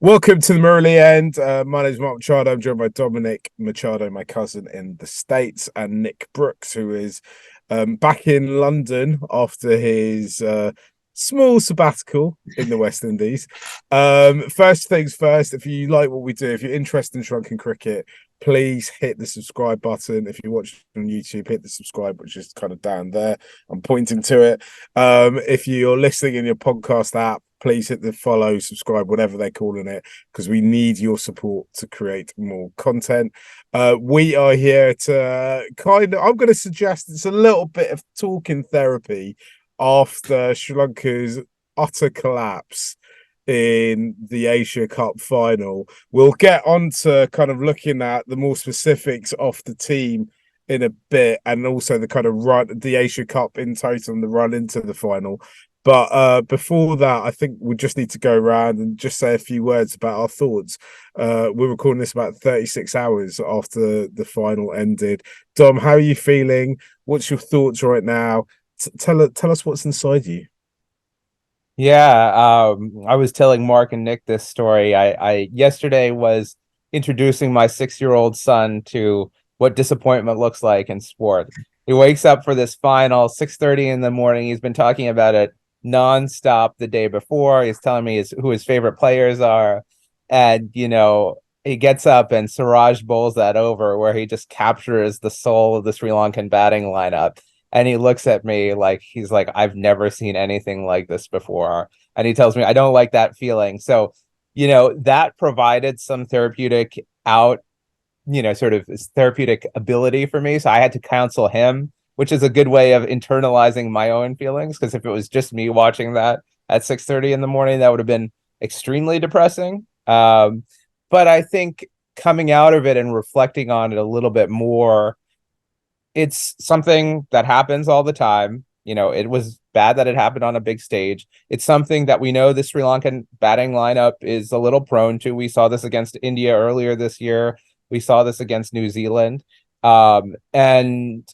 Welcome to the Murley End. My name is Mark Machado. I'm joined by Dominic Machado, my cousin in the States, and Nick Brooks, who is back in London after his small sabbatical in the West Indies. First things first, if you like what we do, if you're interested in Sri Lankan cricket, please hit the subscribe button. If you watch on YouTube, hit the subscribe, which is kind of down there. I'm pointing to it. If you're listening in your podcast app, please hit the follow, subscribe, whatever they're calling it, because we need your support to create more content. We are here to I'm going to suggest it's a little bit of talking therapy after Sri Lanka's utter collapse in the Asia Cup final. We'll get on to kind of looking at the more specifics of the team in a bit, and also the kind of run, the Asia Cup in total, and the run into the final. But before that, I think we just need to go around and just say a few words about our thoughts. We're recording this about 36 hours after the final ended. Dom, how are you feeling? What's your thoughts right now? Tell us what's inside you. Yeah, I was telling Mark and Nick this story. I yesterday was introducing my 6-year-old son to what disappointment looks like in sport. He wakes up for this final 6:30 in the morning. He's been talking about it nonstop the day before. He's telling me who his favorite players are, and he gets up and Siraj bowls that over where he just captures the soul of the Sri Lankan batting lineup. And he looks at me like he's like, I've never seen anything like this before. And he tells me, I don't like that feeling. So, that provided some therapeutic sort of therapeutic ability for me. So I had to counsel him, which is a good way of internalizing my own feelings. Because if it was just me watching that at 6:30 in the morning, that would have been extremely depressing. But I think coming out of it and reflecting on it a little bit more, it's something that happens all the time. It was bad that it happened on a big stage. It's something that we know the Sri Lankan batting lineup is a little prone to. We saw this against India earlier this year. We saw this against New Zealand. And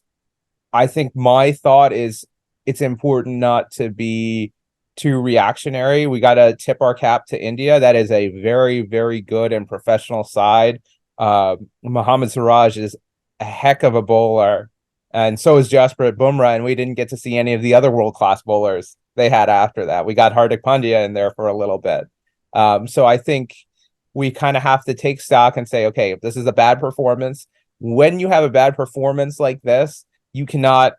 I think my thought is it's important not to be too reactionary. We got to tip our cap to India. That is a very, very good and professional side. Mohammad Siraj is a heck of a bowler, and so is Jasprit Bumrah, and we didn't get to see any of the other world-class bowlers they had after that. We got Hardik Pandya in there for a little bit. So I think we kind of have to take stock and say, okay, if this is a bad performance, when you have a bad performance like this, you cannot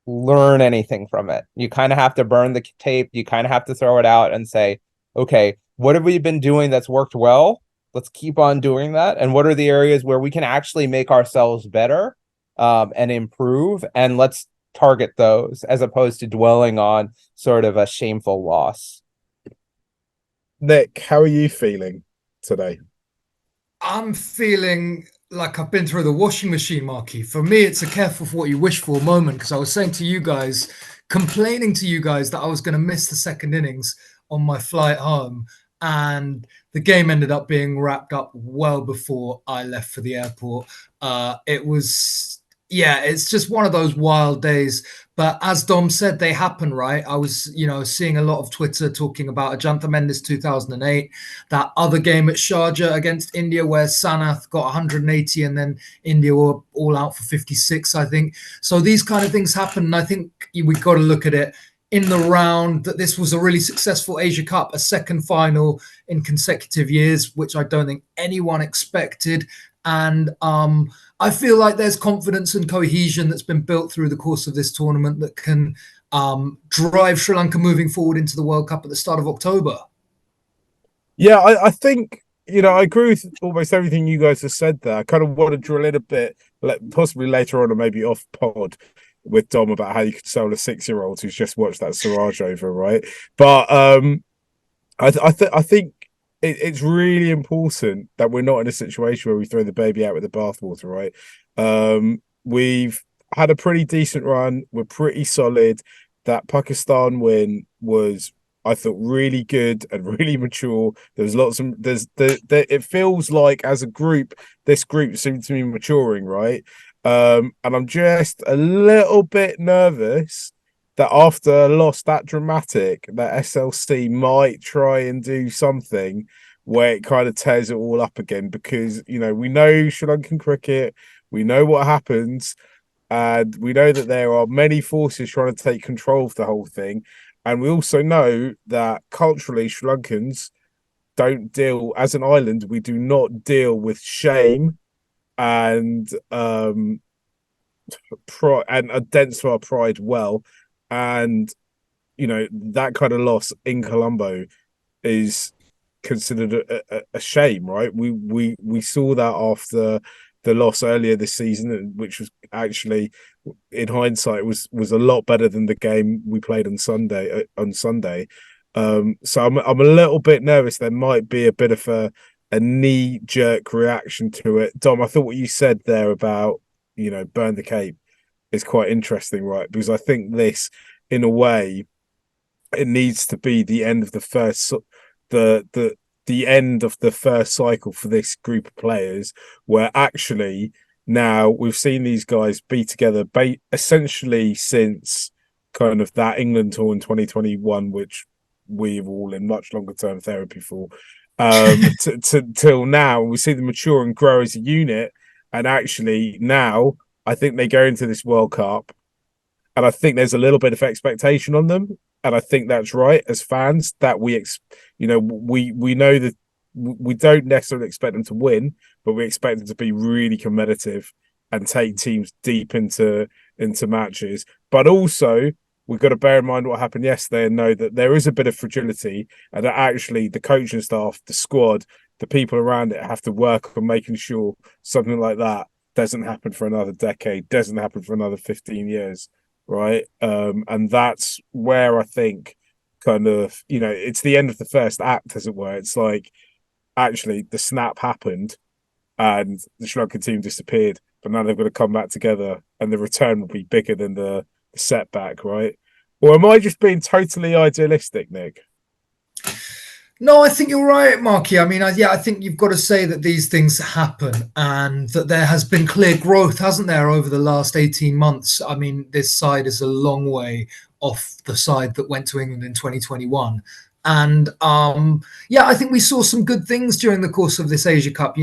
learn anything from it. You kind of have to burn the tape. You kind of have to throw it out and say, okay, what have we been doing that's worked well? Let's keep on doing that. And what are the areas where we can actually make ourselves better and improve? And let's target those as opposed to dwelling on sort of a shameful loss. Nick, how are you feeling today? I'm feeling like I've been through the washing machine, Marky. For me, it's a careful for what you wish for moment because I was saying to you guys, complaining to you guys that I was going to miss the second innings on my flight home. And the game ended up being wrapped up well before I left for the airport. It was, yeah, it's just one of those wild days. But as Dom said, they happen, right? I was, seeing a lot of Twitter talking about Ajantha Mendes 2008, that other game at Sharjah against India where Sanath got 180 and then India were all out for 56, I think. So these kind of things happen. And I think we've got to look at it in the round that this was a really successful Asia Cup, a second final in consecutive years, which I don't think anyone expected. And I feel like there's confidence and cohesion that's been built through the course of this tournament that can drive Sri Lanka moving forward into the World Cup at the start of October. Yeah, I think I agree with almost everything you guys have said there. I kind of want to drill in a bit, possibly later on, or maybe off pod with Dom about how you could sell a 6-year-old who's just watched that Siraj over, right? But I think it's really important that we're not in a situation where we throw the baby out with the bathwater, right? We've had a pretty decent run. We're pretty solid. That Pakistan win was, I thought, really good and really mature. There's lots of it feels like as a group, this group seems to be maturing, right? And I'm just a little bit nervous that after a loss that dramatic, that SLC might try and do something where it kind of tears it all up again, because we know Sri Lankan cricket, we know what happens, and we know that there are many forces trying to take control of the whole thing, and we also know that culturally Sri Lankans don't deal, as an island, we do not deal with shame and pride, and identify our pride well. And that kind of loss in Colombo is considered a shame, right? We saw that after the loss earlier this season, which was actually, in hindsight, was a lot better than the game we played on Sunday. So I'm a little bit nervous. There might be a bit of a knee jerk reaction to it. Dom, I thought what you said there about burn the cape is quite interesting, right? Because I think this, in a way, it needs to be the end of the first the end of the first cycle for this group of players, where actually now we've seen these guys be together essentially since kind of that England tour in 2021, which we've all in much longer term therapy for, till now. We see them mature and grow as a unit, and actually now I think they go into this World Cup, and I think there's a little bit of expectation on them, and I think that's right as fans, that we know that we don't necessarily expect them to win, but we expect them to be really competitive and take teams deep into matches. But also, we've got to bear in mind what happened yesterday and know that there is a bit of fragility, and that actually the coaching staff, the squad, the people around it have to work on making sure something like that doesn't happen for another decade, doesn't happen for another 15 years, right? And that's where I think kind of, it's the end of the first act, as it were. It's like, actually, the snap happened and the Sri Lankan team disappeared, but now they've got to come back together, and the return will be bigger than the setback, right? Or am I just being totally idealistic, Nick? No, I think you're right, Marky. I mean, I think you've got to say that these things happen, and that there has been clear growth, hasn't there, over the last 18 months? I mean, this side is a long way off the side that went to England in 2021. And I think we saw some good things during the course of this Asia Cup.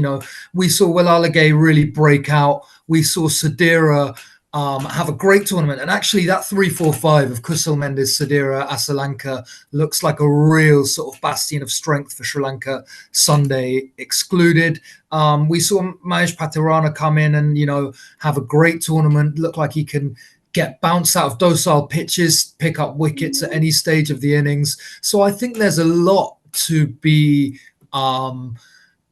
We saw Will Alagay really break out. We saw Sadira have a great tournament. And actually, that 3-4-5 of Kusal Mendes, Sadira, Asalanka looks like a real sort of bastion of strength for Sri Lanka, Sunday excluded. We saw Mahesh Patirana come in and, have a great tournament, look like he can get bounced out of docile pitches, pick up wickets at any stage of the innings. So I think there's a lot to be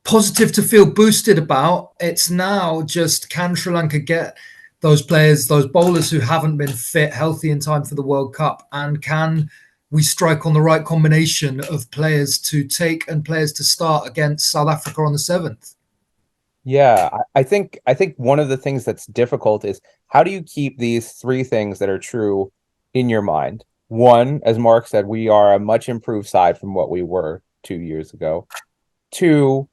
positive, to feel boosted about. It's now just, can Sri Lanka get those players, those bowlers who haven't been fit, healthy in time for the World Cup, and can we strike on the right combination of players to take and players to start against South Africa on the 7th? Yeah, I think one of the things that's difficult is, how do you keep these three things that are true in your mind? One, as Mark said, we are a much improved side from what we were 2 years ago. Two,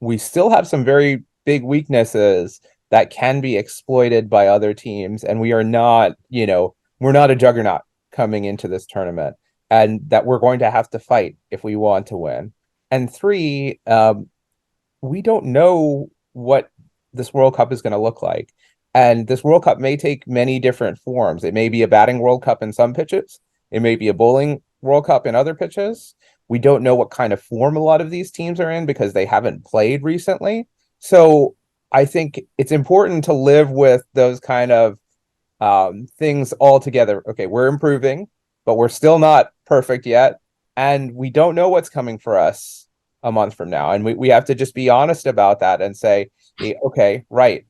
we still have some very big weaknesses that can be exploited by other teams, and we are not, we're not a juggernaut coming into this tournament, and that we're going to have to fight if we want to win. And three, we don't know what this World Cup is going to look like. And this World Cup may take many different forms. It may be a batting World Cup in some pitches. It may be a bowling World Cup in other pitches. We don't know what kind of form a lot of these teams are in because they haven't played recently. So I think it's important to live with those kind of things all together. Okay, we're improving, but we're still not perfect yet. And we don't know what's coming for us a month from now. And we have to just be honest about that and say, okay, right,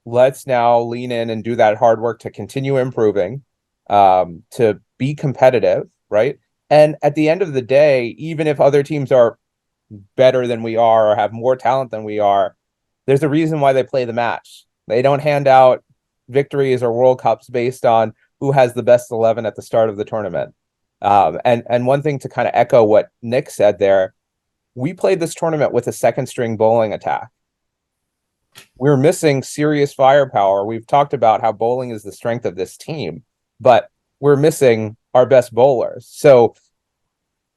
let's now lean in and do that hard work to continue improving, to be competitive, right? And at the end of the day, even if other teams are better than we are or have more talent than we are, there's a reason why they play the match. They don't hand out victories or World Cups based on who has the best 11 at the start of the tournament. And one thing to kind of echo what Nick said there, we played this tournament with a second string bowling attack. We're missing serious firepower. We've talked about how bowling is the strength of this team, but we're missing our best bowlers. So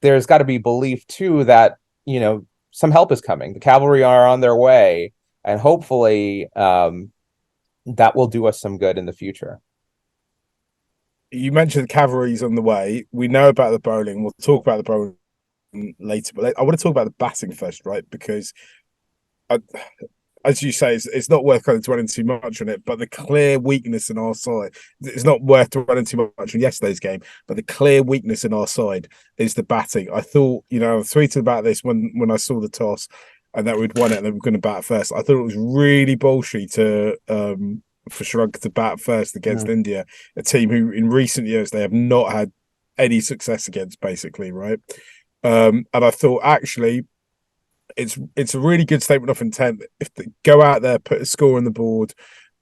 there's got to be belief too that some help is coming. The cavalry are on their way, and hopefully that will do us some good in the future. You mentioned the cavalry's on the way. We know about the bowling. We'll talk about the bowling later, but I want to talk about the batting first, right? Because as you say, it's not worth kind of dwelling too much on it, but the clear weakness in our side, it's not worth dwelling too much on yesterday's game, but the clear weakness in our side is the batting. I thought, I tweeted about this when I saw the toss and that we'd won it and they were going to bat first. I thought it was really bullshit for Sri Lanka to bat first against India, a team who in recent years they have not had any success against, basically, right? And I thought actually it's a really good statement of intent. If they go out there, put a score on the board,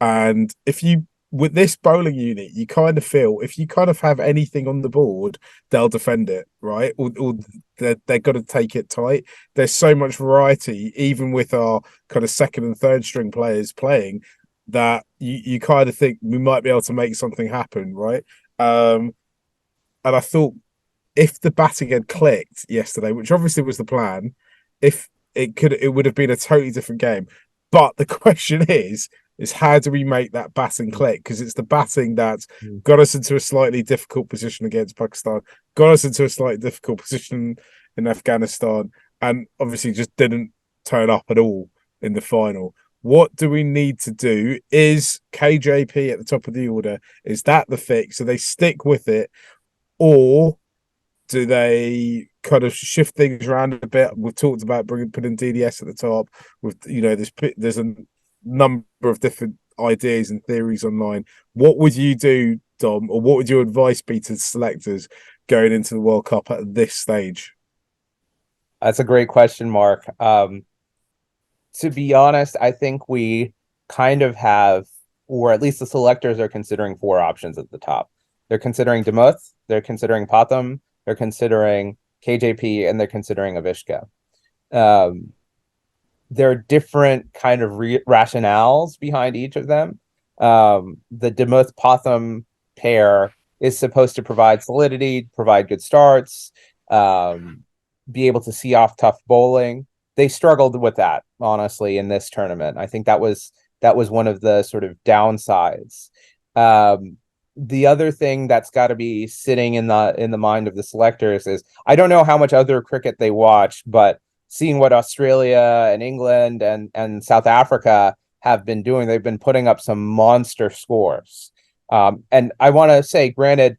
and if you with this bowling unit, you kind of feel if you kind of have anything on the board, they'll defend it, right? Or they're going to take it tight. There's so much variety, even with our kind of second and third string players playing, that you kind of think we might be able to make something happen, right? And I thought if the batting had clicked yesterday, which obviously was the plan, if it would have been a totally different game. But the question is how do we make that batting click? Because it's the batting that got us into a slightly difficult position against Pakistan, got us into a slightly difficult position in Afghanistan, and obviously just didn't turn up at all in the final. What do we need to do? Is KJP at the top of the order? Is that the fix? Do they stick with it? Or do they kind of shift things around a bit? We've talked about putting DDS at the top. With there's a number of different ideas and theories online. What would you do, Dom, or what would your advice be to selectors going into the World Cup at this stage? That's a great question, Mark. To be honest, I think we kind of have, or at least the selectors are considering 4 options at the top. They're considering Demuth, they're considering Pathum, they're considering KJP, and they're considering Avishka. There are different kind of rationales behind each of them. The Demuth Pathum pair is supposed to provide solidity, provide good starts, be able to see off tough bowling. They struggled with that, honestly, in this tournament. I think that was one of the sort of downsides. The other thing that's got to be sitting in the mind of the selectors is, I don't know how much other cricket they watch, but seeing what Australia and England and South Africa have been doing, they've been putting up some monster scores. And I want to say, granted,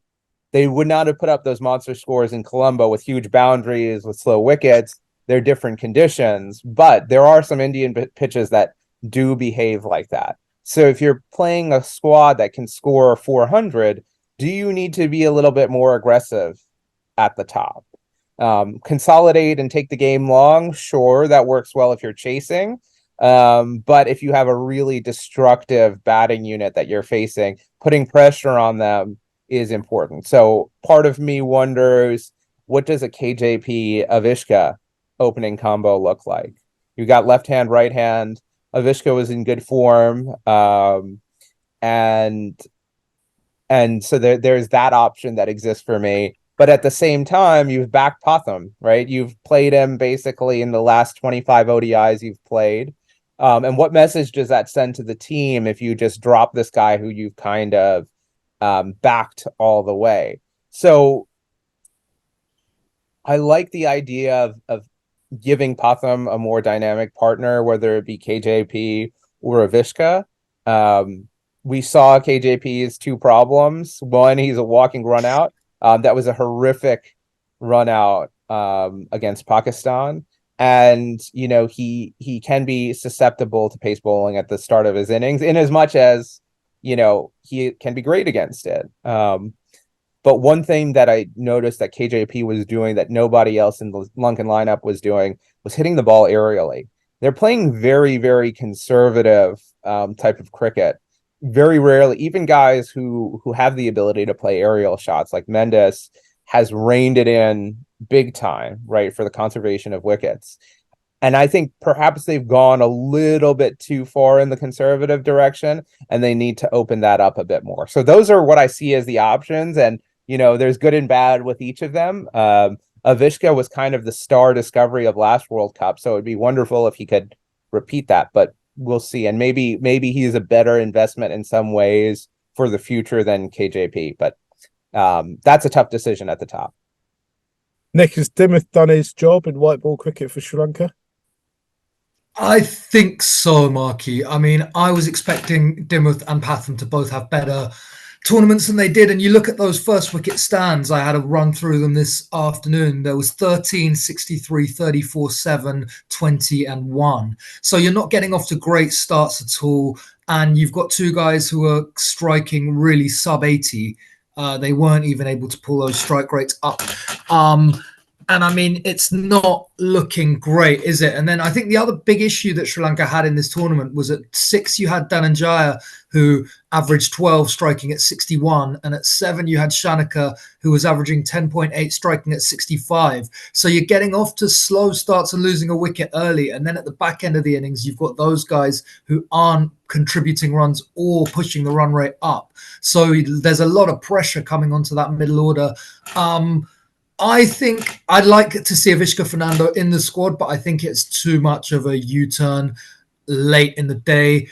they would not have put up those monster scores in Colombo with huge boundaries, with slow wickets. They're different conditions, but there are some Indian pitches that do behave like that. So if you're playing a squad that can score 400, do you need to be a little bit more aggressive at the top? Consolidate and take the game long, sure, that works well if you're chasing. But if you have a really destructive batting unit that you're facing, putting pressure on them is important. So part of me wonders, what does a KJP Avishka opening combo look like? You got left hand, right hand. Avishka was in good form, and so there's that option that exists for me. But at the same time, you've backed Pathum, right? You've played him basically in the last 25 ODIs you've played. And what message does that send to the team if you just drop this guy who you've kind of backed all the way? So I like the idea of giving Pathum a more dynamic partner, whether it be KJP or Avishka. We saw KJP's 2 problems. One, he's a walking run out. That was a horrific run out against Pakistan. And, he can be susceptible to pace bowling at the start of his innings, in as much as, he can be great against it. But one thing that I noticed that KJP was doing that nobody else in the Lankan lineup was doing was hitting the ball aerially. They're playing very, very conservative type of cricket. Very rarely, even guys who have the ability to play aerial shots, like Mendes, has reined it in big time, right, for the conservation of wickets. And I think perhaps they've gone a little bit too far in the conservative direction, and they need to open that up a bit more. So those are what I see as the options. And there's good and bad with each of them. Avishka was kind of the star discovery of last World Cup, so it'd be wonderful if he could repeat that, but we'll see. And maybe he's a better investment in some ways for the future than KJP, but that's a tough decision at the top. Nick, has Dimmoth done his job in white ball cricket for Sri Lanka? I think so, Marky. I mean, I was expecting Dimmoth and Patham to both have better tournaments than they did. And you look at those first wicket stands, I had a run through them this afternoon. There was 13, 63, 34, 7, 20, and 1. So you're not getting off to great starts at all. And you've got two guys who are striking really sub 80. They weren't even able to pull those strike rates up. And I mean, it's not looking great, is it? And then I think the other big issue that Sri Lanka had in this tournament was at 6, you had Dhananjaya, who averaged 12, striking at 61. And at 7, you had Shanaka, who was averaging 10.8, striking at 65. So you're getting off to slow starts and losing a wicket early. And then at the back end of the innings, you've got those guys who aren't contributing runs or pushing the run rate up. So there's a lot of pressure coming onto that middle order. I think I'd like to see Avishka Fernando in the squad, but I think it's too much of a U-turn late in the day.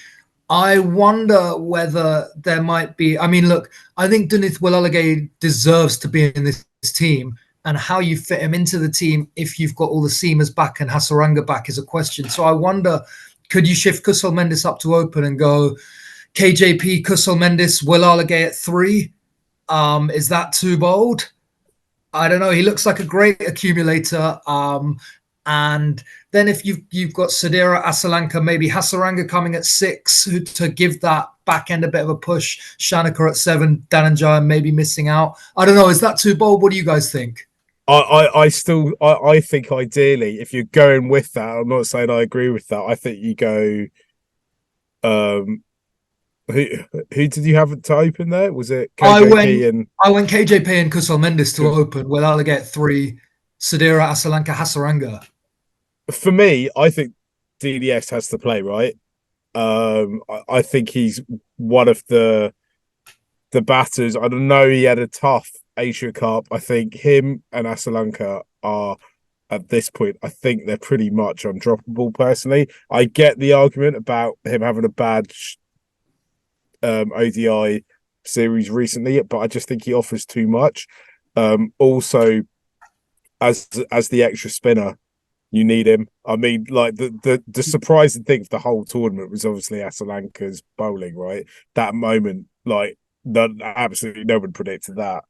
I wonder whether there might be... I mean, look, I think Dunith Walalage deserves to be in this team, and how you fit him into the team if you've got all the seamers back and Hasaranga back is a question. So I wonder, could you shift Kusal Mendis up to open and go KJP, Kusal Mendis, Walalage at 3? Is that too bold? I don't know. He looks like a great accumulator. And then if you've got Sadira, Asalanka, maybe Hasaranga coming at 6 to give that back end a bit of a push. Shanaka at 7, Dhananjaya maybe missing out. I don't know. Is that too bold? What do you guys think? I think ideally, if you're going with that, I'm not saying I agree with that. I think you go. Who did you have to open there? Was it KJP I went KJP and Kusal Mendis to open with Alligator 3, Sadira, Asalanka, Hasaranga. For me, I think DDS has to play, right? I think he's one of the batters. I don't know, he had a tough Asia Cup. I think him and Asalanka are, at this point, I think they're pretty much undroppable personally. I get the argument about him having a bad ODI series recently, but I just think he offers too much. Also, as the extra spinner, you need him. I mean, like the surprising thing for the whole tournament was obviously Asalanka's bowling, right? That moment, like absolutely no one predicted that.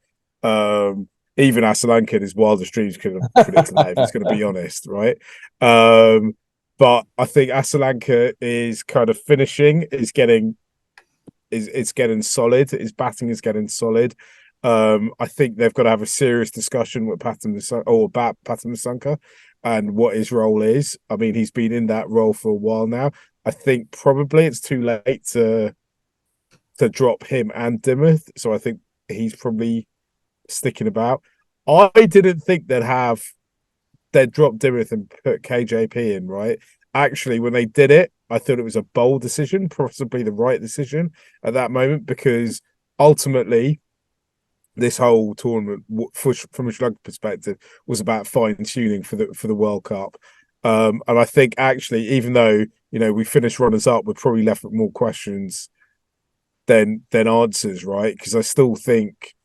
Even Asalanka in his wildest dreams couldn't have predicted that, if he's going to be honest, right? But I think Asalanka is kind of finishing, is getting solid. His batting is getting solid. I think they've got to have a serious discussion with about Patham Nissanka and what his role is. I mean, he's been in that role for a while now. I think probably it's too late to drop him and Dimmoth. So I think he's probably sticking about. I didn't think they'd drop Dimmoth and put KJP in, right? Actually, when they did it, I thought it was a bold decision, possibly the right decision at that moment, because ultimately this whole tournament, from a Sri Lanka perspective, was about fine-tuning for the World Cup. And I think actually, even though, we finished runners-up, we're probably left with more questions than answers, right? Because I still think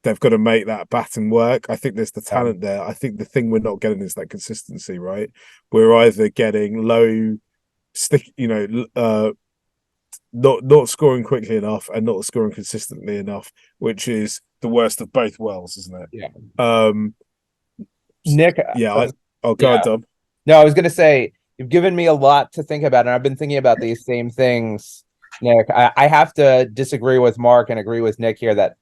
they've got to make that batting work. I think there's the talent there. I think the thing we're not getting is that consistency, right? We're either getting low not scoring quickly enough and not scoring consistently enough, which is the worst of both worlds, isn't it? Yeah. Nick. Yeah. I'll go ahead, Dom. No, I was going to say, you've given me a lot to think about, and I've been thinking about these same things, Nick. I have to disagree with Mark and agree with Nick here that,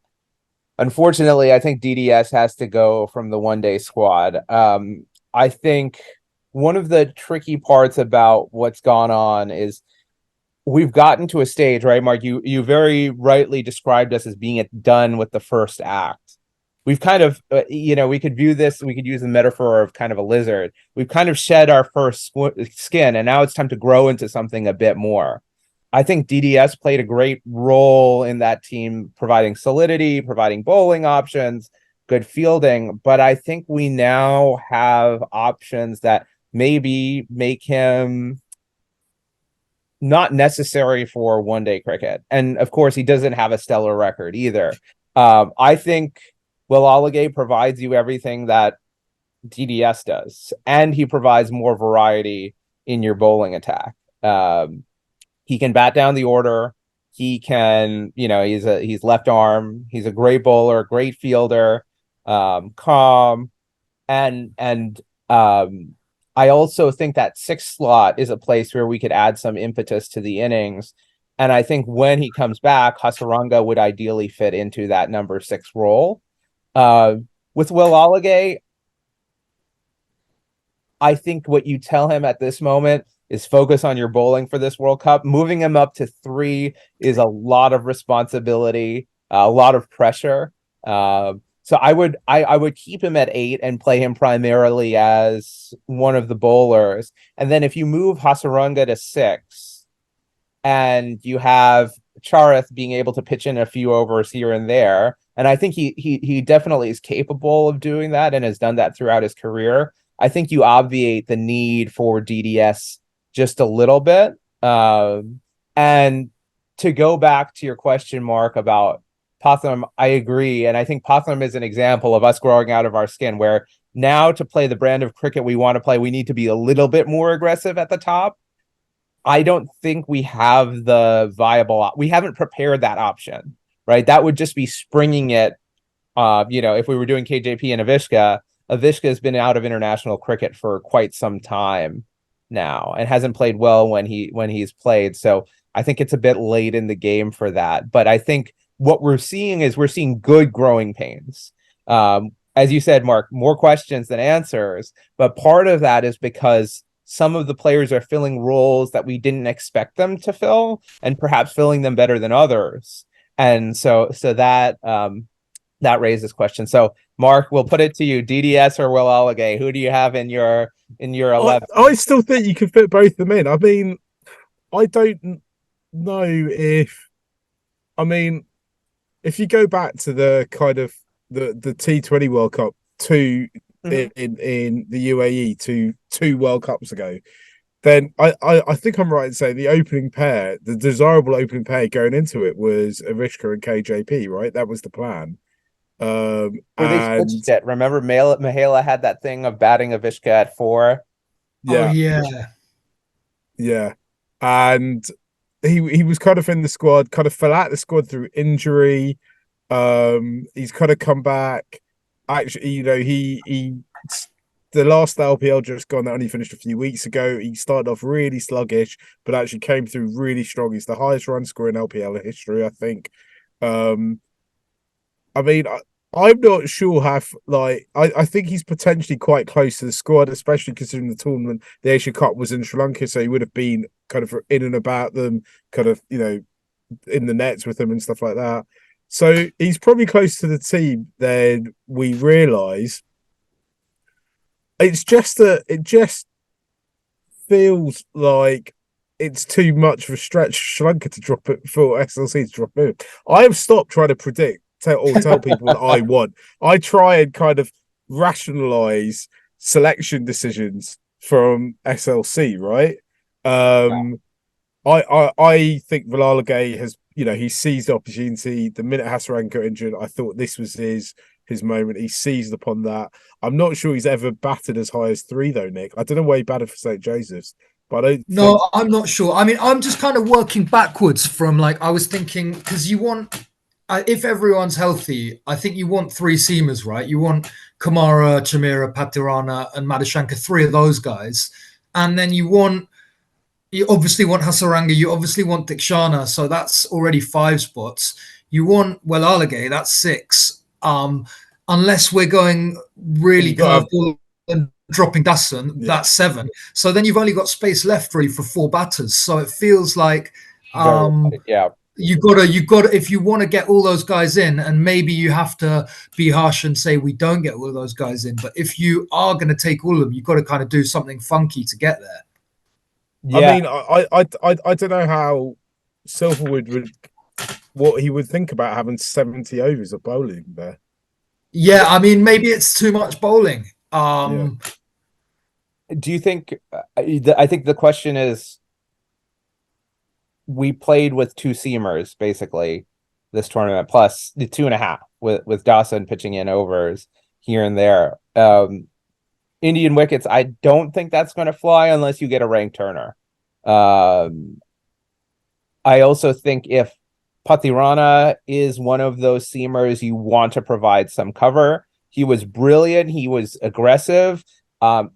unfortunately, I think DDS has to go from the one-day squad. I think one of the tricky parts about what's gone on is we've gotten to a stage, right, Mark? You very rightly described us as being done with the first act. We've kind of, we could use the metaphor of kind of a lizard. We've kind of shed our first skin, and now it's time to grow into something a bit more. I think DDS played a great role in that team, providing solidity, providing bowling options, good fielding, but I think we now have options that maybe make him not necessary for one-day cricket. And of course, he doesn't have a stellar record either. I think Will Olagay provides you everything that DDS does, and he provides more variety in your bowling attack. He can bat down the order. He can, he's left arm. He's a great bowler, great fielder, calm, and I also think that sixth slot is a place where we could add some impetus to the innings. And I think when he comes back, Hasaranga would ideally fit into that number 6 role. With Will Olagay, I think what you tell him at this moment is focus on your bowling for this World Cup. Moving him up to 3 is a lot of responsibility, a lot of pressure. So I would keep him at 8 and play him primarily as one of the bowlers. And then if you move Hasaranga to 6 and you have Charith being able to pitch in a few overs here and there, and I think he definitely is capable of doing that and has done that throughout his career, I think you obviate the need for DDS just a little bit. And to go back to your question, Mark, about Potham, I agree. And I think Potham is an example of us growing out of our skin, where now to play the brand of cricket we want to play, we need to be a little bit more aggressive at the top. I don't think we have we haven't prepared that option, right? That would just be springing it. If we were doing KJP and Avishka has been out of international cricket for quite some time now and hasn't played well when he's played. So I think it's a bit late in the game for that. But I think what we're seeing good growing pains. As you said, Mark, more questions than answers. But part of that is because some of the players are filling roles that we didn't expect them to fill, and perhaps filling them better than others. And so that raises questions. So Mark, we'll put it to you: DDS or Will Olagay? Who do you have in your 11? I still think you could fit both of them in. I mean, I don't know if you go back to the kind of the T20 World Cup in the UAE two World Cups ago, then I think I'm right in saying the opening pair, the desirable opening pair going into it, was Avishka and KJP, right? That was the plan. Where they switched it. Remember, Mahela had that thing of batting Avishka at 4. Yeah. Oh, yeah, and he was kind of in the squad, kind of fell out of the squad through injury. He's kind of come back. Actually, he the last LPL just gone that only finished a few weeks ago. He started off really sluggish, but actually came through really strong. He's the highest run scorer in LPL history, I think. I'm not sure I think he's potentially quite close to the squad, especially considering the tournament, the Asia Cup was in Sri Lanka, so he would have been kind of in and about them, kind of, in the nets with them and stuff like that. So he's probably close to the team than we realise. It's just that it just feels like it's too much of a stretch for Sri Lanka to drop it, for SLC to drop it. I have stopped trying to predict or tell people what I want. I try and kind of rationalize selection decisions from SLC, right? I think Will Olagay has, he seized the opportunity. The minute Hasaranga got injured, I thought this was his moment. He seized upon that. I'm not sure he's ever batted as high as 3 though, Nick. I don't know where he batted for St. Joseph's, but I'm not sure. I mean, I'm just kind of working backwards from, I was thinking, because you want, if everyone's healthy, I think you want 3 seamers, right? You want Kamara, Chamira, Patirana, and Madhushanka, 3 of those guys. And then you obviously want Hasaranga, you obviously want Dikshana, so that's already 5 spots. You want Will Olagay, that's 6. Unless we're going really curveball and dropping Dasson, that's 7. So then you've only got space left really for 4 batters. So it feels like you gotta if you want to get all those guys in, and maybe you have to be harsh and say we don't get all of those guys in, but if you are going to take all of them, you've got to kind of do something funky to get there. I mean, I don't know how Silverwood what he would think about having 70 overs of bowling there. Yeah, I mean, maybe it's too much bowling. Yeah. Do you think? I think the question is, we played with two seamers basically this tournament, plus the 2.5 with Dawson pitching in overs here and there. Indian wickets, I don't think that's going to fly unless you get a ranked Turner. I also think if Patirana is one of those seamers, you want to provide some cover. He was brilliant. He was aggressive.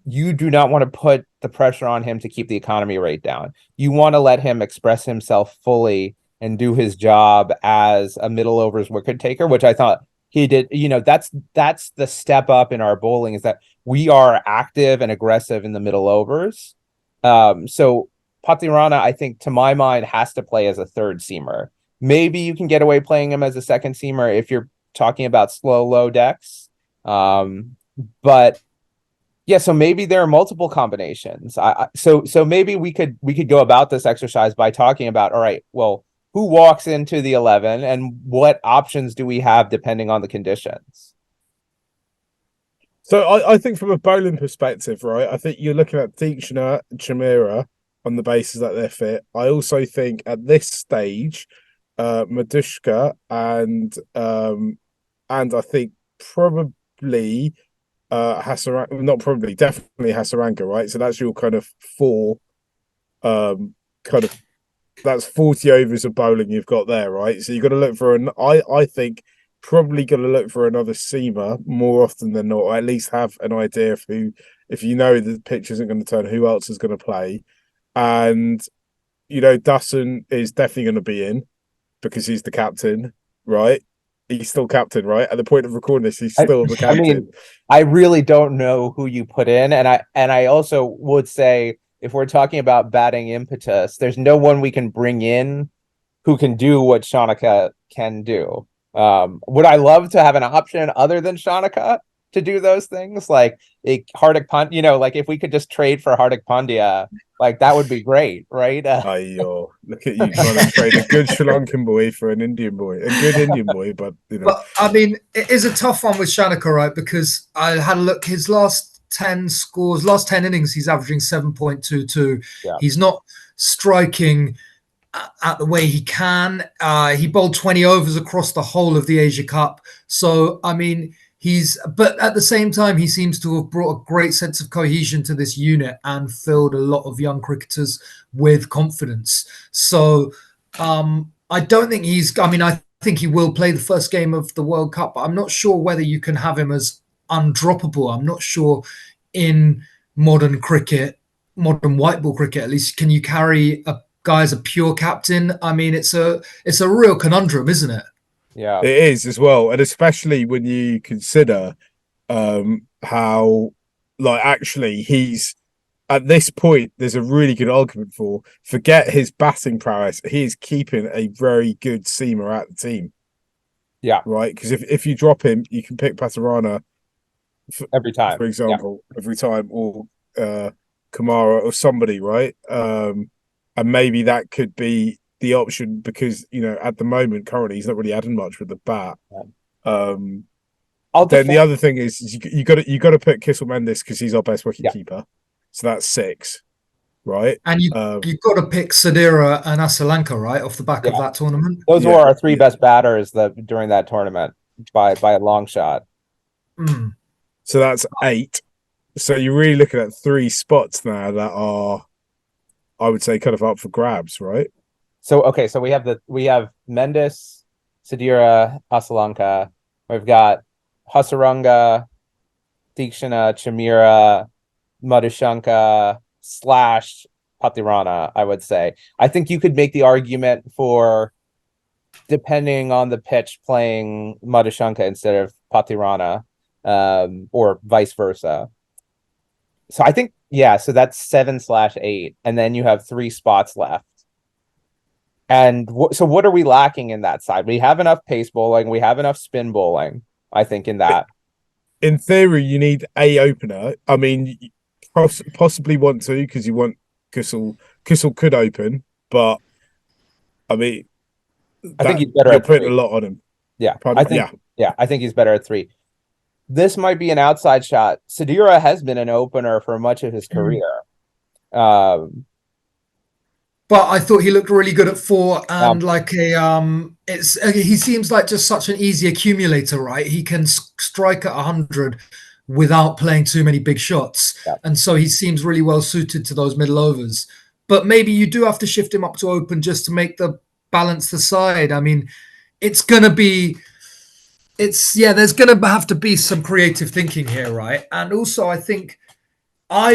You do not want to put the pressure on him to keep the economy rate down. You want to let him express himself fully and do his job as a middle overs wicket taker, which I thought he did. That's the step up in our bowling, is that we are active and aggressive in the middle overs. So Patirana, I think, to my mind, has to play as a third seamer. Maybe you can get away playing him as a second seamer if you're talking about slow, low decks. But yeah, so maybe there are multiple combinations. So maybe we could go about this exercise by talking about, all right, well, who walks into the 11 and what options do we have depending on the conditions? So I think from a bowling perspective, right, I think you're looking at Deekshana and Chimera on the basis that they're fit. I also think at this stage, Madushka and I think probably Hasaranga, not probably, definitely Hasaranga, right? So that's your kind of four, kind of that's 40 overs of bowling you've got there, right? So you've got to look for I think probably going to look for another seamer more often than not, or at least have an idea of who, if you know the pitch isn't going to turn, who else is going to play. And Dustin is definitely going to be in because he's the captain, right? He's still captain, right? At the point of recording this, he's still the captain. I mean, I really don't know who you put in, and I also would say, if we're talking about batting impetus, there's no one we can bring in who can do what Shaunaka can do. Would I love to have an option other than Shaunaka to do those things, like Hardik Pandya? Like if we could just trade for Hardik Pandya, like that would be great, right? Look at you trying to trade a good Sri Lankan boy for an Indian boy, a good Indian boy, but But I mean, it is a tough one with Shaunaka, right? Because I had a look, his last 10 scores, last 10 innings, he's averaging 7.22. Yeah. He's not striking at the way he can. He bowled 20 overs across the whole of the Asia Cup. So, I mean, but at the same time, he seems to have brought a great sense of cohesion to this unit and filled a lot of young cricketers with confidence. So, I don't think I think he will play the first game of the World Cup, but I'm not sure whether you can have him as undroppable. I'm not sure in modern cricket, modern white ball cricket, at least, can you carry a guy as a pure captain? I mean, it's a real conundrum, isn't it? Yeah, it is as well, and especially when you consider how, like, actually he's at this point, there's a really good argument for forget his batting prowess. He is keeping a very good seamer at the team. Yeah. Right. Because if you drop him, you can pick Patirana every time, for example, every time, or Kamara or somebody, right? And maybe that could be the option because at the moment, currently, he's not really adding much with the bat. Then the other thing is you got to put Kissel Mendes because he's our best wicket keeper. So that's 6, right? And you've got to pick Sadira and Asalanka, right, off the back of that tournament. Those were our 3 best batters during that tournament by a long shot. Mm. So that's 8. So you're really looking at 3 spots now that are, I would say, kind of up for grabs, right? So okay, so we have Mendes, Sadira, Asalanka. We've got Hasaranga, Deekshana, Chimera, Madhushanka / Patirana, I would say. I think you could make the argument for, depending on the pitch, playing Madhushanka instead of Patirana, or vice versa. So I think, so that's 7/8, and then you have 3 spots left. And so what are we lacking in that side? We have enough pace bowling, we have enough spin bowling, I think, in that. In theory, you need a opener. I mean, possibly want to because you want Kissel. Kissel could open, but I mean, I think he's better. You're putting a lot on him. Yeah, I think he's better at 3. this might be an outside shot. Sadira has been an opener for much of his career. But I thought he looked really good at 4 and Um, like he seems like just such an easy accumulator, right? He can strike at 100 without playing too many big shots. yeah. And so he seems really well suited to those middle overs. But maybe you do have to shift him up to open just to make the balance the side. I mean, it's going to be there's going to have to be some creative thinking here, right? And also I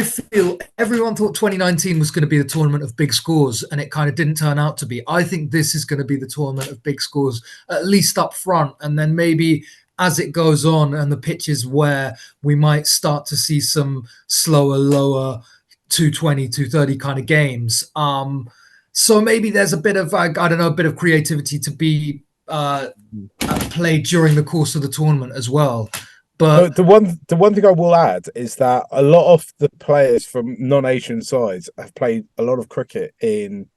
feel everyone thought 2019 was going to be the tournament of big scores, and it kind of didn't turn out to be. I think this is going to be the tournament of big scores, at least up front, and then maybe as it goes on and the pitches where we might start to see some slower, lower 220, 230 kind of games. So maybe there's a bit of, I don't know, a bit of creativity to be played during the course of the tournament as well. But the one thing I will add is that a lot of the players from non-Asian sides have played a lot of cricket in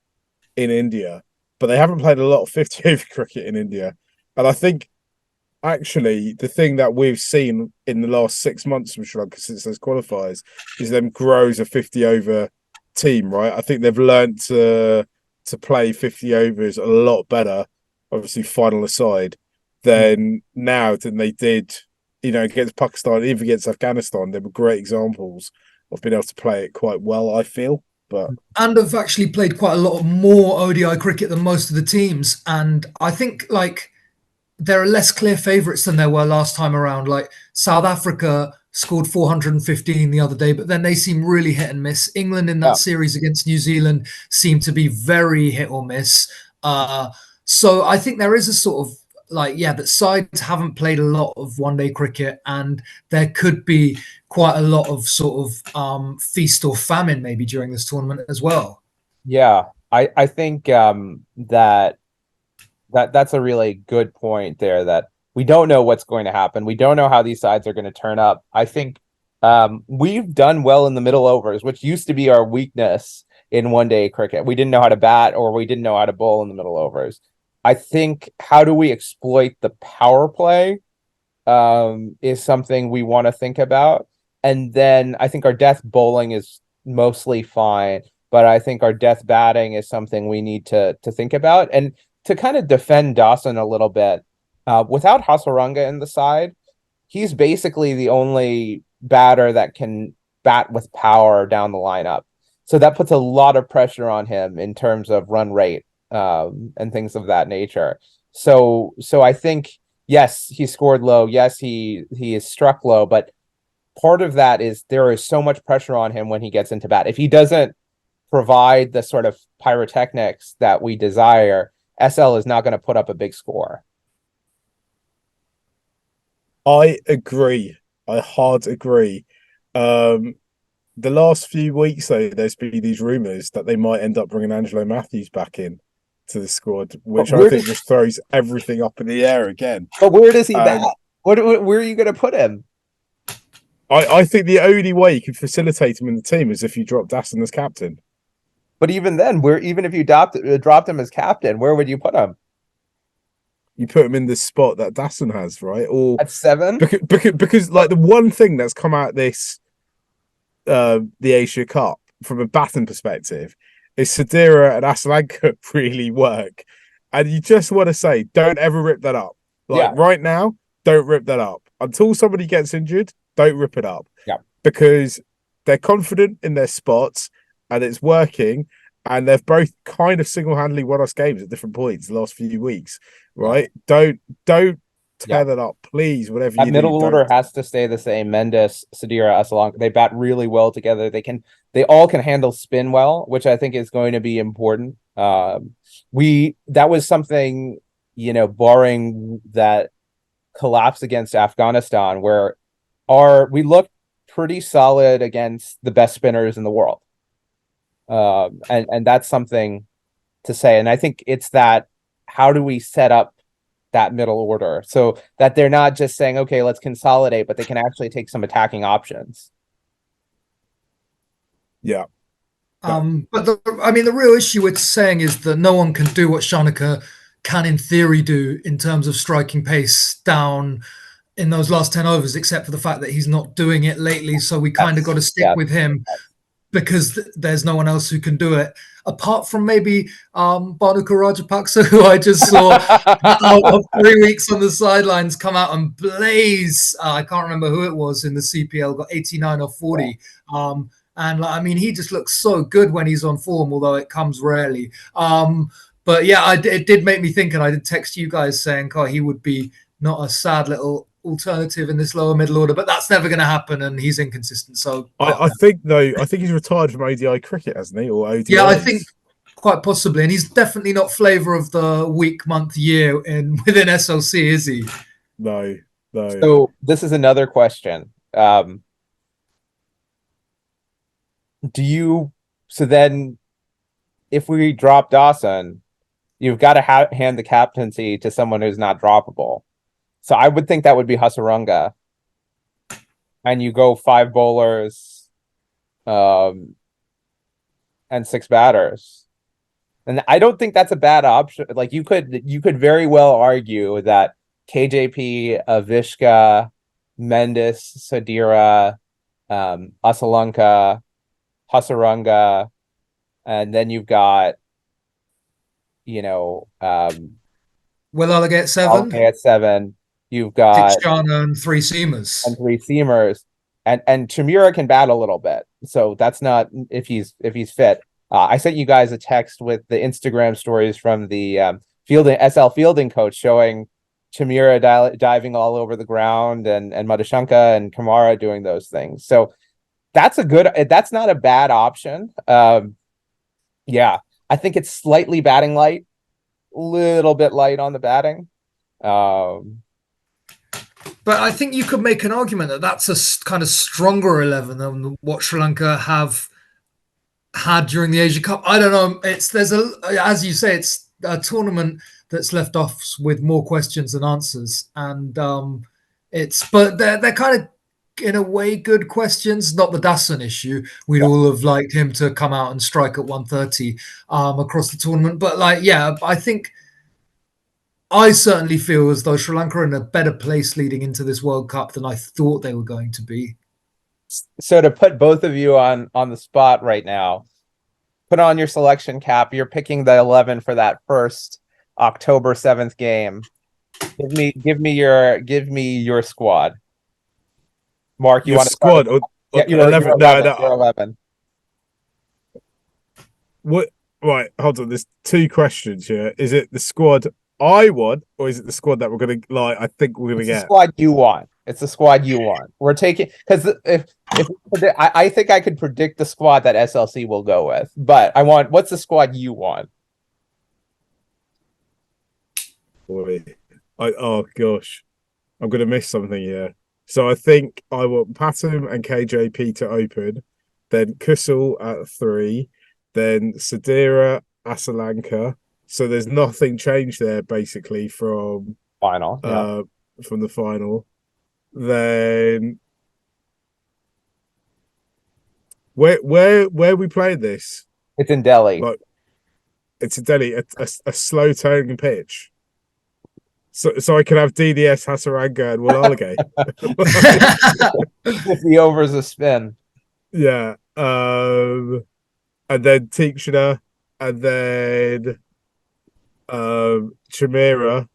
India, but they haven't played a lot of 50 over cricket in India. And I think actually the thing that we've seen in the last 6 months from Sri Lanka since those qualifiers is them grow as a 50 over team, right? I think they've learned to play 50 overs a lot better, obviously final aside, than they did, against Pakistan, even against Afghanistan. They were great examples of being able to play it quite well, I feel. And have actually played quite a lot more ODI cricket than most of the teams. And I think like there are less clear favourites than there were last time around. Like South Africa scored 415 the other day, but then they seem really hit and miss. England in that series against New Zealand seemed to be very hit or miss. So I think there is a sort of that sides haven't played a lot of one-day cricket, and there could be quite a lot of sort of feast or famine maybe during this tournament as well. Yeah, I think that's a really good point there, that we don't know what's going to happen. We don't know how these sides are going to turn up. I think we've done well in the middle overs, which used to be our weakness in one-day cricket. We didn't know how to bat, or we didn't know how to bowl in the middle overs. I think how do we exploit the power play is something we want to think about. And then I think our death bowling is mostly fine, but I think our death batting is something we need to think about. And to kind of defend Dawson a little bit, without Hasaranga in the side, he's basically the only batter that can bat with power down the lineup. So that puts a lot of pressure on him in terms of run rate and things of that nature. So I think, yes, he scored low. Yes, he is struck low, but part of that is there is so much pressure on him when he gets into bat. If he doesn't provide the sort of pyrotechnics that we desire, SL is not going to put up a big score. I agree. I hard agree. The last few weeks, though, there's been these rumours that they might end up bringing Angelo Matthews back in to the squad, which I think just throws everything up in the air again. But where does he bat? Where are you going to put him? I think the only way you could facilitate him in the team is if you drop Dasson as captain. But even then, even if you dropped him as captain, where would you put him? You put him in the spot that Dasson has, right? Or at 7? Because like the one thing that's come out of this, the Asia Cup from a batting perspective, is Sadira and Asalanka really work. And you just want to say, don't ever rip that up. Right now, don't rip that up. Until somebody gets injured, don't rip it up. Yeah. Because they're confident in their spots and it's working. And they've both kind of single-handedly won us games at different points the last few weeks, right? Yeah. Don't tear that up, please. Whatever you do, middle order has to stay the same. Mendes, Sadira, Asalanka, they bat really well together. They all can handle spin well, which I think is going to be important. That was something, barring that collapse against Afghanistan, where we looked pretty solid against the best spinners in the world. And that's something to say. And I think it's that, how do we set up that middle order so that they're not just saying, okay, let's consolidate, but they can actually take some attacking options. Yeah. But the real issue with saying is that no one can do what Shanaka can in theory do in terms of striking pace down in those last 10 overs, except for the fact that he's not doing it lately. So we kind of got to stick with him because there's no one else who can do it. Apart from maybe Bhanuka Rajapaksa, who I just saw out of 3 weeks on the sidelines come out and blaze. I can't remember who it was in the CPL, got 89 or 40. And I mean, he just looks so good when he's on form, although it comes rarely. But yeah, it did make me think, and I did text you guys saying, "Oh, he would be not a sad little alternative in this lower middle order," but that's never going to happen, and he's inconsistent. So I think he's retired from ODI cricket, hasn't he, or ODIs? Yeah, I think quite possibly, and he's definitely not flavour of the week, month, year within SLC, is he? No. So this is another question. So then if we drop Dawson, you've got to hand the captaincy to someone who's not droppable. So I would think that would be Hasaranga. And you go 5 bowlers and 6 batters. And I don't think that's a bad option. Like you could very well argue that KJP, Avishka, Mendes, Sadira, Asalanka, Hasaranga, and then you've got, Will Alligator at 7. At 7. You've got Tikshana and 3 seamers. And Chamira can bat a little bit. So that's not if he's fit. I sent you guys a text with the Instagram stories from the SL fielding coach showing Chamira diving all over the ground and Madhushanka and Kamara doing those things. So that's not a bad option. Yeah, I think it's slightly batting light, little bit light on the batting. But I think you could make an argument that that's a kind of stronger 11 than what Sri Lanka have had during the Asia Cup. I don't know. As you say, it's a tournament that's left off with more questions than answers, and but they're kind of in a way good questions. Not the Dasson issue. We'd all have liked him to come out and strike at 130 across the tournament. But I think I certainly feel as though Sri Lanka are in a better place leading into this World Cup than I thought they were going to be. So to put both of you on the spot right now, put on your selection cap. You're picking the 11 for that first October 7th game. Give me your squad. Mark, you want squad? You're 11. You're 11. What? Right, hold on. There's 2 questions here. Is it the squad I want, or is it the squad that we're gonna I think we're gonna get? The squad you want. It's the squad you want. We're taking because if I think I could predict the squad that SLC will go with, but what's the squad you want? Boy, oh gosh, I'm gonna miss something here. So I think I want Patum and KJP to open, then Kusal at 3, then Sadira, Asalanka. So there's nothing changed there basically from final, from the final. Then where we playing this? It's in Delhi. It's in Delhi, a slow turning pitch. So I can have DDS, Hasaranga, and Will Alligator. If the over's a spin. Yeah. And then Tikshana, and then Chamira,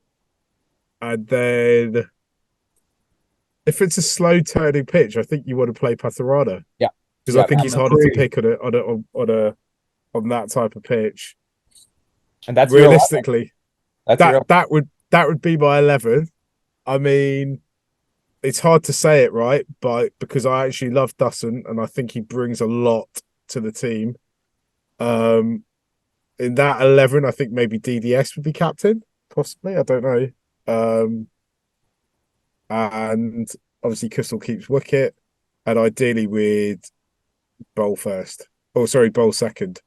and then if it's a slow turning pitch, I think you want to play Patharada. Yeah. Because I think he's harder to pick on that type of pitch. And that's realistically that would be my 11. I mean, it's hard to say it, right? But because I actually love Dustin and I think he brings a lot to the team. In that 11, I think maybe DDS would be captain, possibly. I don't know. And obviously Kusal keeps wicket, and ideally we'd bowl first. Oh, sorry, bowl second.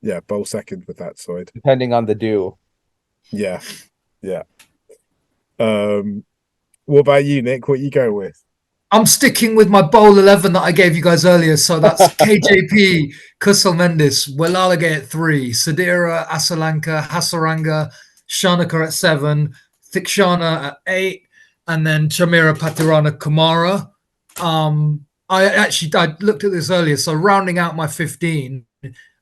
Yeah, bowl second with that side. Depending on the dew. Yeah. What about you, Nick? What you go with? I'm sticking with my bowl 11 that I gave you guys earlier. So that's KJP, Kusal Mendes, Will Alligator at 3, Sadira, Asalanka, Hasaranga, Shanaka at 7, Thikshana at 8, and then Chamira Patirana Kumara. I looked at this earlier. So rounding out my 15,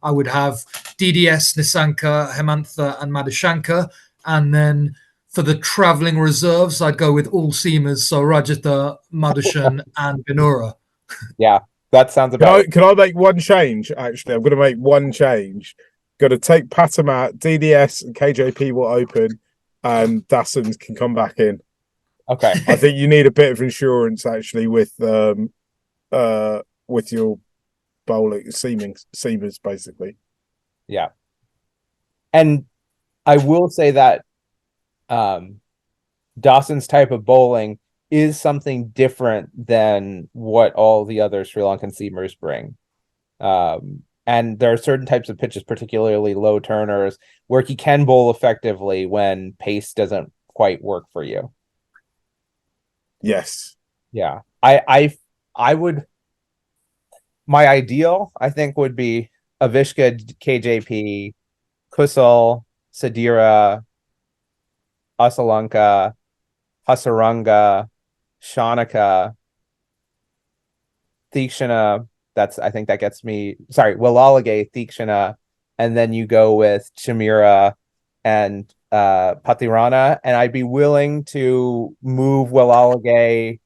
I would have DDS, Nisanka, Hemantha, and Madhushanka. And then for the traveling reserves, I'd go with all seamers. So Rajitha, Madhushan, and Binura. Yeah, that sounds about right. Can I make one change? Actually, I'm going to make one change. Got to take Patamat, DDS, and KJP will open, and Dassons can come back in. Okay. I think you need a bit of insurance actually with your bowling seamers basically. Yeah. And I will say that Dawson's type of bowling is something different than what all the other Sri Lankan seamers bring. And there are certain types of pitches, particularly low turners, where he can bowl effectively when pace doesn't quite work for you. Yes. Yeah. I would, my ideal, I think, would be Avishka, KJP, Kusal, Sadira, Asalanka, Hasaranga, Shanika, Thikshana. I think that gets me, sorry, Walalage, Thikshana, and then you go with Chamira and Patirana, and I'd be willing to move Walalage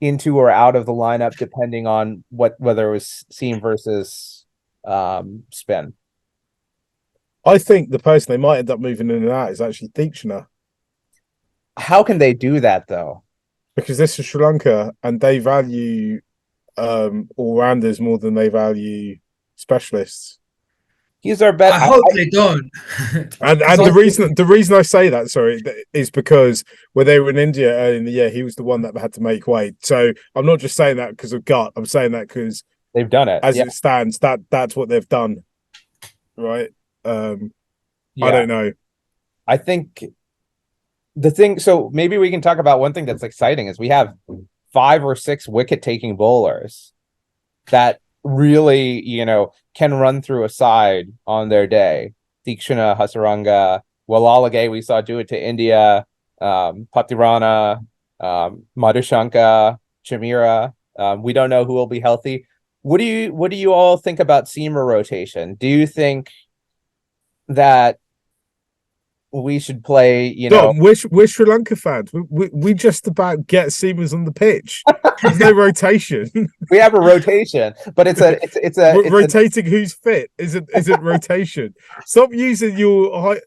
into or out of the lineup depending on whether it was seam versus spin. I think the person they might end up moving in and out is actually Thikshana. How can they do that though? Because this is Sri Lanka and they value all-rounders more than they value specialists. He's our best. I hope they don't. And the reason I say that, sorry, is because when they were in India early in the year, he was the one that had to make weight. So I'm not just saying that because of gut. I'm saying that because they've done it. As it stands, that's what they've done. Right. I don't know. I think the thing, so maybe we can talk about one thing that's exciting is we have 5 or 6 wicket taking bowlers that really, can run through a side on their day. Thikshana, Hasaranga, Walalage, we saw do it to India, Patirana, Madhushanka, Chamira. We don't know who will be healthy. What do you all think about seamer rotation? Do you think that we should play, we're Sri Lanka fans. We just about get seamers on the pitch. There's no rotation. We have a rotation, but it's rotating who's fit isn't rotation. Stop using your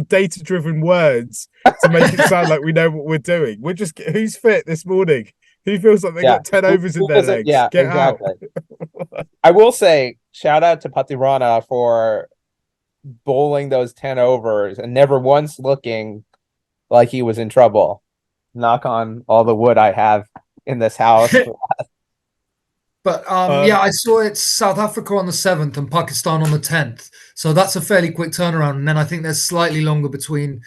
data driven words to make it sound like we know what we're doing. We're just who's fit this morning. Who feels like they got 10 overs in their legs? Yeah, get exactly. out. I will say shout out to Patirana for bowling those 10 overs and never once looking like he was in trouble. Knock on all the wood I have in this house. But I saw it's South Africa on the 7th and Pakistan on the 10th. So that's a fairly quick turnaround. And then I think there's slightly longer between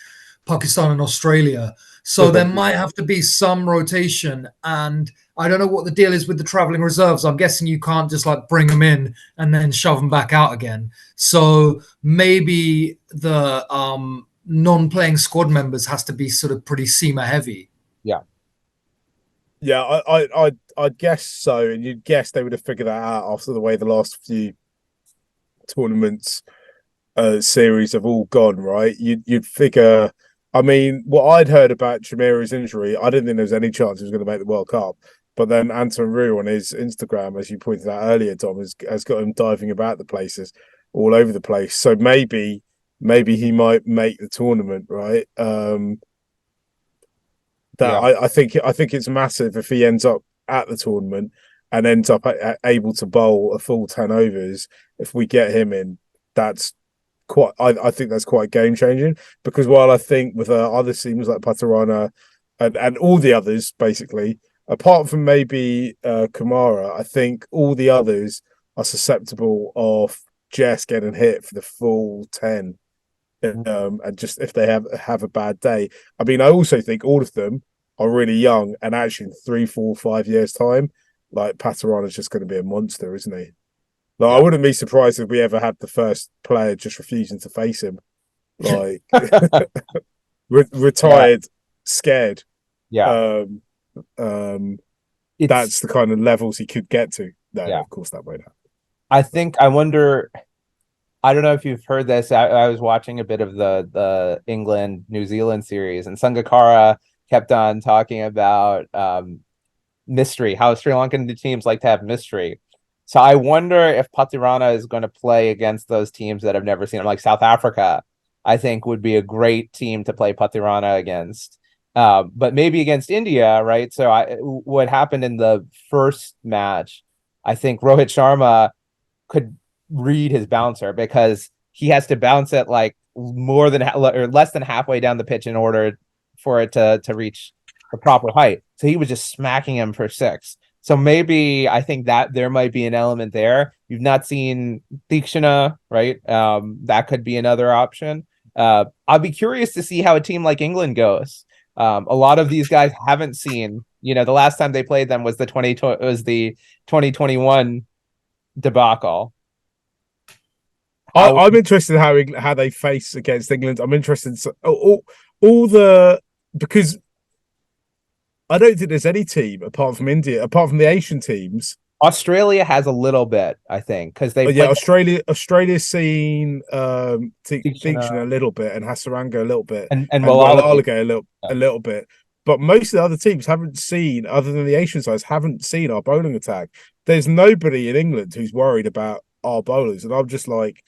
Pakistan and Australia. So there might have to be some rotation. And I don't know what the deal is with the traveling reserves. I'm guessing you can't just bring them in and then shove them back out again. So maybe the non-playing squad members has to be sort of pretty seamer heavy. Yeah, I'd guess so. And you'd guess they would have figured that out after the way the last few tournaments series have all gone, right? You'd figure. I mean, what I'd heard about Chamira's injury, I didn't think there was any chance he was going to make the World Cup. But then Anton Rue on his Instagram, as you pointed out earlier, Tom, has got him diving about the places all over the place. So maybe he might make the tournament, right? I think it's massive if he ends up at the tournament and ends up able to bowl a full 10 overs. If we get him in, that's quite. I think that's quite game changing, because while I think with other seamers like Patirana and all the others basically, apart from maybe Kumara, I think all the others are susceptible of just getting hit for the full 10. And just if they have a bad day. I mean, I also think all of them are really young, and actually in 3, 4, 5 years time, like Patirana is just going to be a monster, isn't he? I wouldn't be surprised if we ever had the first player just refusing to face him, retired, scared. Yeah. Um, It's that's the kind of levels he could get to. No, yeah. of course that won't happen. I wonder. I don't know if you've heard this. I was watching a bit of the England New Zealand series, and Sangakkara kept on talking about mystery, how Sri Lankan teams like to have mystery. So I wonder if Patirana is going to play against those teams that have never seen him, like South Africa. I think would be a great team to play Patirana against. But maybe against India, right? So what happened in the first match, I think Rohit Sharma could read his bouncer because he has to bounce it like more than or less than halfway down the pitch in order for it to reach the proper height. So he was just smacking him for six. So maybe I think that there might be an element there. You've not seen Thikshana, right? That could be another option. I'll be curious to see how a team like England goes. A lot of these guys haven't seen. The last time they played them was the 2021 debacle. I'm interested in how they face against England. I'm interested in because I don't think there's any team apart from India, apart from the Asian teams. Australia has a little bit, I think, because they yeah, Australia's seen Thikshana Thikshana a little bit and Hasaranga a little bit and and Malala a little bit. But most of the other teams haven't seen, other than the Asian sides, haven't seen our bowling attack. There's nobody in England who's worried about our bowlers, and I'm just like,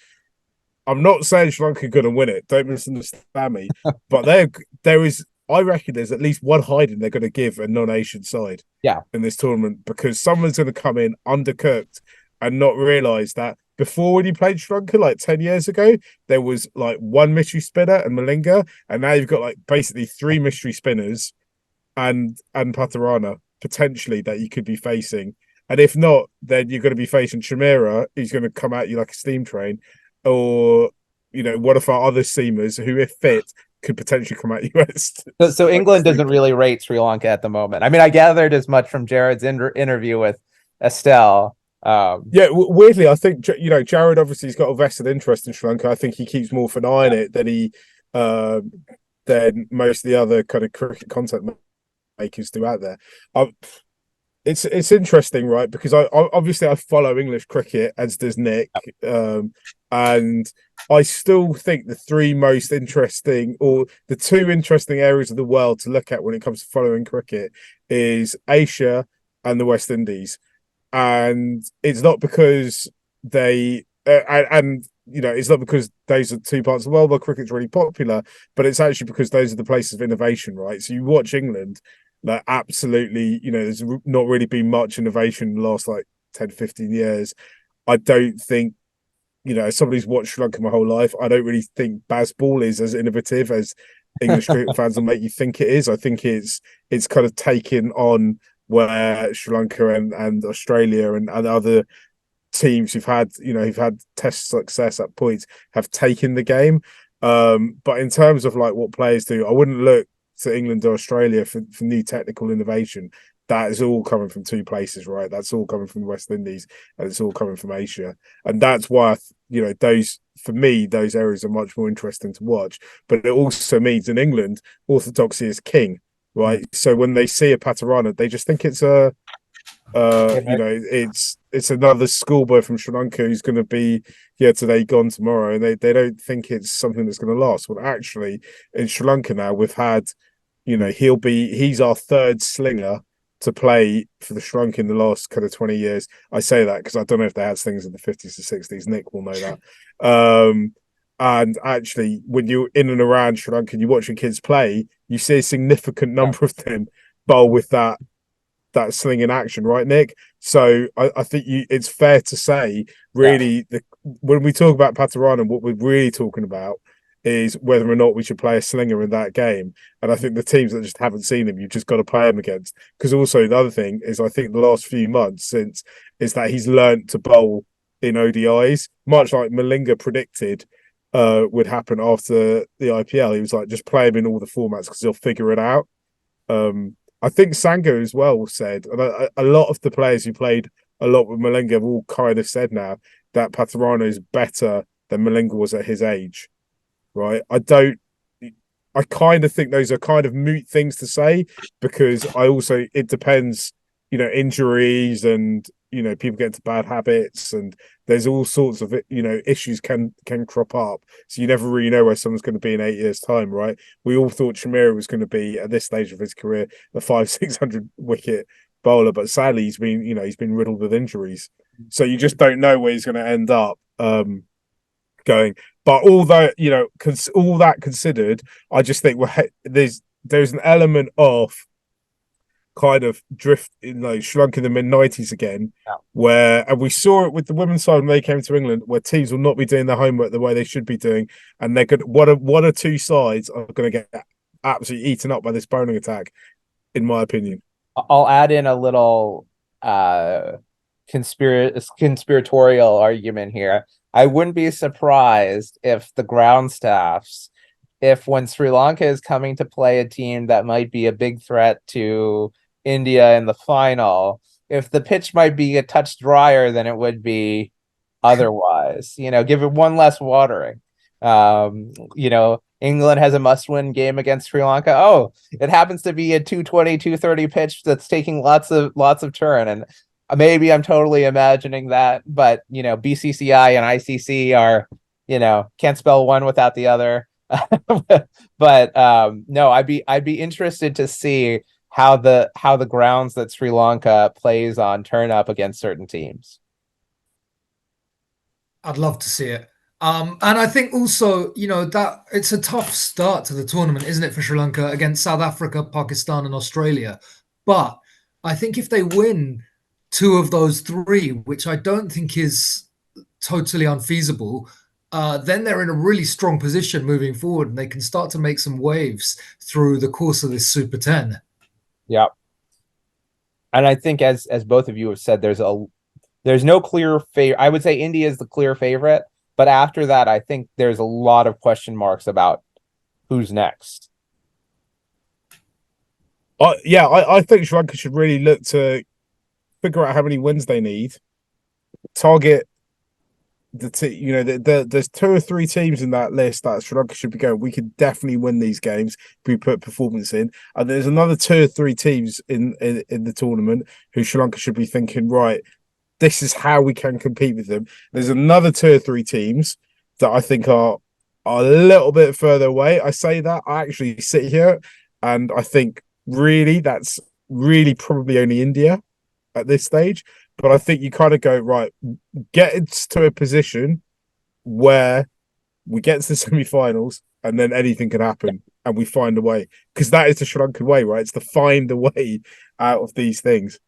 I'm not saying Sri Lanka are going to win it. Don't misunderstand me, but there is. I reckon there's at least one hiding they're going to give a non-Asian side. Yeah. In this tournament, because someone's going to come in undercooked and not realize that before, when you played Sri Lanka like 10 years ago, there was like one mystery spinner and Malinga, and now you've got like basically three mystery spinners and Patirana potentially that you could be facing. And if not, then you're going to be facing Shamira, who's going to come at you like a steam train, or one of our other seamers who, if fit, could potentially come at you. So England doesn't really rate Sri Lanka at the moment. I mean, I gathered as much from Jared's interview with Estelle. Yeah, weirdly, I think Jared obviously has got a vested interest in Sri Lanka. I think he keeps more of an eye on it than most of the other kind of cricket content makers do out there. It's interesting, right? Because I obviously I follow English cricket, as does Nick, and I still think the three most interesting, or the two interesting areas of the world to look at when it comes to following cricket is Asia and the West Indies. And it's not because they it's not because those are two parts of the world where cricket's really popular, but it's actually because those are the places of innovation, right? So you watch England, like, absolutely, there's not really been much innovation in the last like 10, 15 years. I don't think, as somebody who's watched Sri Lanka my whole life, I don't really think Bazball is as innovative as English cricket fans will make you think it is. I think it's kind of taken on where Sri Lanka and Australia and other teams who've had test success at points have taken the game. But in terms of like what players do, I wouldn't look to England or Australia for new technical innovation. That is all coming from two places, right? That's all coming from the West Indies, and it's all coming from Asia. And that's why those, for me, those areas are much more interesting to watch. But it also means in England, orthodoxy is king, right? So when they see a Patirana, they just think it's it's another schoolboy from Sri Lanka who's going to be here today, gone tomorrow, and they don't think it's something that's going to last. Well, actually, in Sri Lanka now, we've had, he's our third slinger to play for the Sri Lanka in the last kind of 20 years. I say that because I don't know if they had slingers in the 50s or 60s. Nick will know that. And actually, when you're in and around Sri Lanka and you're watching kids play, you see a significant number of them bowl with that slinging action, right, Nick? So I think it's fair to say, really, when we talk about Patirana, what we're really talking about is whether or not we should play a slinger in that game. And I think the teams that just haven't seen him, you've just got to play him against. Because also the other thing is, I think the last few months is that he's learned to bowl in ODIs, much like Malinga predicted would happen after the IPL. He was like, just play him in all the formats because he'll figure it out. I think Sangha as well said, and a lot of the players who played a lot with Malinga have all kind of said now that Patirana is better than Malinga was at his age, right? I I kind of think those are kind of moot things to say, because it depends, injuries and people get into bad habits, and there's all sorts of issues can crop up. So you never really know where someone's going to be in 8 years' time, right? We all thought Shamira was going to be at this stage of his career a 500-600 wicket bowler, but sadly he's been riddled with injuries. So you just don't know where he's going to end up going. But although all that considered, I just think there's an element of kind of drift shrunk in the mid-90s again, and we saw it with the women's side when they came to England, where teams will not be doing their homework the way they should be doing, and they're good. One or two sides are going to get absolutely eaten up by this bowling attack, in my opinion. I'll add in a little conspiratorial argument here. I wouldn't be surprised if the ground staffs, when Sri Lanka is coming to play a team that might be a big threat to India in the final, if the pitch might be a touch drier than it would be otherwise, give it one less watering. England has a must-win game against Sri Lanka. Oh, it happens to be a 220, 230 pitch that's taking lots of turn. And maybe I'm totally imagining that, but BCCI and ICC are, can't spell one without the other. But no, I'd be interested to see how the grounds that Sri Lanka plays on turn up against certain teams. I'd love to see it. And I think also, that it's a tough start to the tournament, isn't it, for Sri Lanka against South Africa, Pakistan, and Australia. But I think if they win two of those three, which I don't think is totally unfeasible, then they're in a really strong position moving forward, and they can start to make some waves through the course of this Super 10. Yeah. And I think as both of you have said, there's no clear favorite. I would say India is the clear favorite, but after that, I think there's a lot of question marks about who's next. I think Sri Lanka should really look to figure out how many wins they need, target there's two or three teams in that list that Sri Lanka should be going, we could definitely win these games if we put performance in. And there's another two or three teams in the tournament who Sri Lanka should be thinking, right, this is how we can compete with them. There's another two or three teams that I think are a little bit further away. I say that, I actually sit here and I think really that's really probably only India at this stage. But I think you kind of go, right, get to a position where we get to the semi-finals and then anything can happen and we find a way. Because that is the Sri Lankan way, right? It's to find a way out of these things.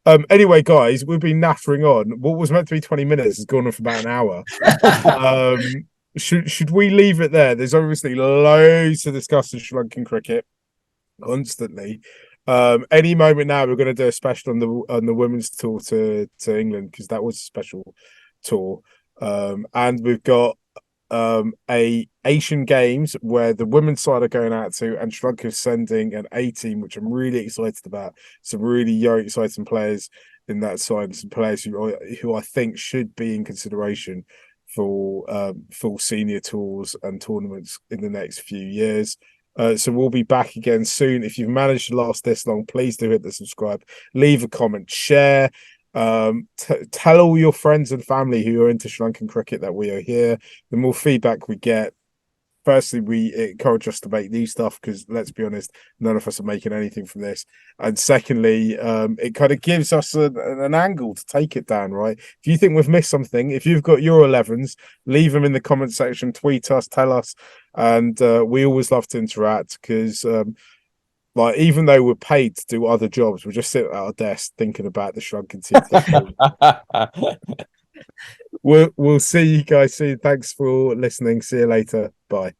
Anyway, guys, we've been nattering on. What was meant to be 20 minutes has gone on for about an hour. Should we leave it there? There's obviously loads to discuss in Sri Lankan cricket constantly. Any moment now we're going to do a special on the women's tour to England, because that was a special tour, and we've got a Asian Games where the women's side are going out to, and Sri Lanka is sending an A team, which I'm really excited about. Some really young, exciting players in that side, some players who I think should be in consideration for full senior tours and tournaments in the next few years. So we'll be back again soon. If you've managed to last this long, please do hit the subscribe, leave a comment, share, tell all your friends and family who are into Sri Lankan cricket that we are here. The more feedback we get, firstly, it encourages us to make new stuff, because let's be honest, none of us are making anything from this. And secondly, it kind of gives us an angle to take it down, right? If you think we've missed something, if you've got your 11s, leave them in the comment section, tweet us, tell us. And we always love to interact, because even though we're paid to do other jobs, we're just sitting at our desk thinking about the Sri Lankan team. We'll see you guys soon. Thanks for listening. See you later. Bye.